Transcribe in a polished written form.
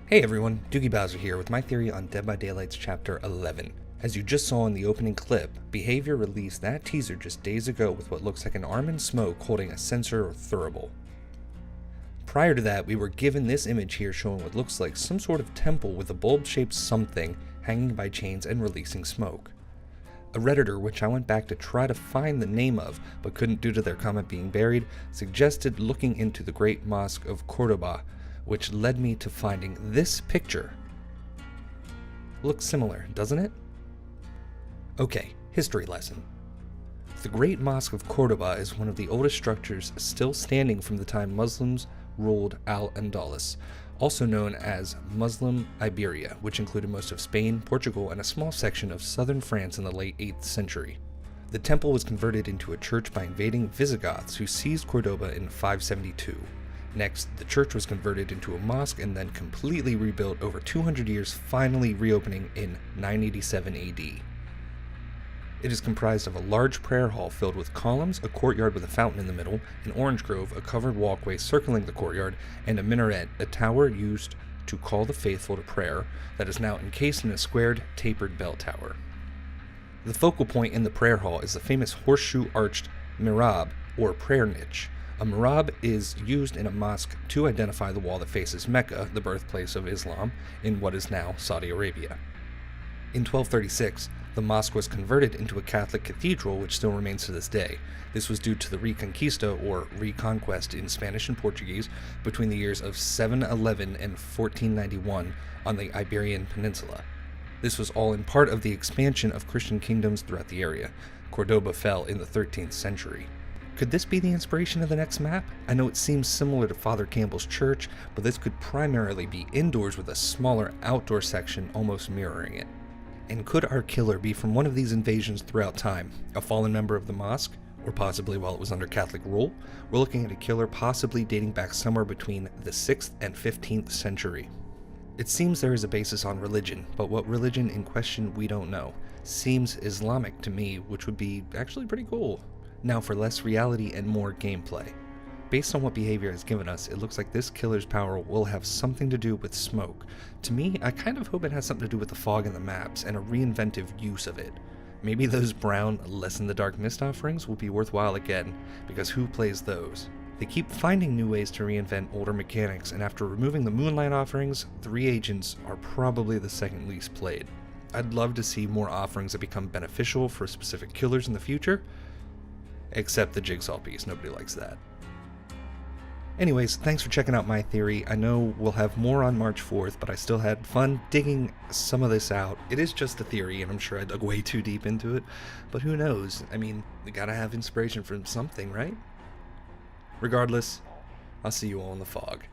Hey everyone, Doogie Bowser here with my theory on Dead by Daylight's Chapter 11. As you just saw in the opening clip, Behavior released that teaser just days ago with what looks like an arm in smoke holding a sensor or thurible. Prior to that, we were given this image here showing what looks like some sort of temple with a bulb-shaped something hanging by chains and releasing smoke. A Redditor, which I went back to try to find the name of, but couldn't due to their comment being buried, suggested looking into the Great Mosque of Cordoba, which led me to finding this picture. Looks similar, doesn't it? Okay, history lesson. The Great Mosque of Cordoba is one of the oldest structures still standing from the time Muslims ruled Al-Andalus, also known as Muslim Iberia, which included most of Spain, Portugal, and a small section of southern France in the late 8th century. The temple was converted into a church by invading Visigoths who seized Cordoba in 572. Next, the church was converted into a mosque and then completely rebuilt over 200 years, finally reopening in 987 AD. It is comprised of a large prayer hall filled with columns, a courtyard with a fountain in the middle, an orange grove, a covered walkway circling the courtyard, and a minaret, a tower used to call the faithful to prayer, that is now encased in a squared, tapered bell tower. The focal point in the prayer hall is the famous horseshoe-arched mihrab, or prayer niche. A mihrab is used in a mosque to identify the wall that faces Mecca, the birthplace of Islam, in what is now Saudi Arabia. In 1236, the mosque was converted into a Catholic cathedral which still remains to this day. This was due to the Reconquista, or reconquest in Spanish and Portuguese, between the years of 711 and 1491 on the Iberian Peninsula. This was all in part of the expansion of Christian kingdoms throughout the area. Cordoba fell in the 13th century. Could this be the inspiration of the next map? I know it seems similar to Father Campbell's church, but this could primarily be indoors with a smaller outdoor section almost mirroring it. And could our killer be from one of these invasions throughout time? A fallen member of the mosque? Or possibly while it was under Catholic rule? We're looking at a killer possibly dating back somewhere between the 6th and 15th century. It seems there is a basis on religion, but what religion in question we don't know. Seems Islamic to me, which would be actually pretty cool. Now for less reality and more gameplay. Based on what Behavior has given us, it looks like this killer's power will have something to do with smoke. To me, I kind of hope it has something to do with the fog in the maps and a reinventive use of it. Maybe those brown Less in the Dark Mist offerings will be worthwhile again, because who plays those? They keep finding new ways to reinvent older mechanics, and after removing the Moonlight offerings, the reagents are probably the second least played. I'd love to see more offerings that become beneficial for specific killers in the future, except the jigsaw piece, nobody likes that. Anyways, thanks for checking out my theory. I know we'll have more on March 4th, but I still had fun digging some of this out. It is just a theory, and I'm sure I dug way too deep into it, but who knows? I mean, you gotta have inspiration from something, right? Regardless, I'll see you all in the fog.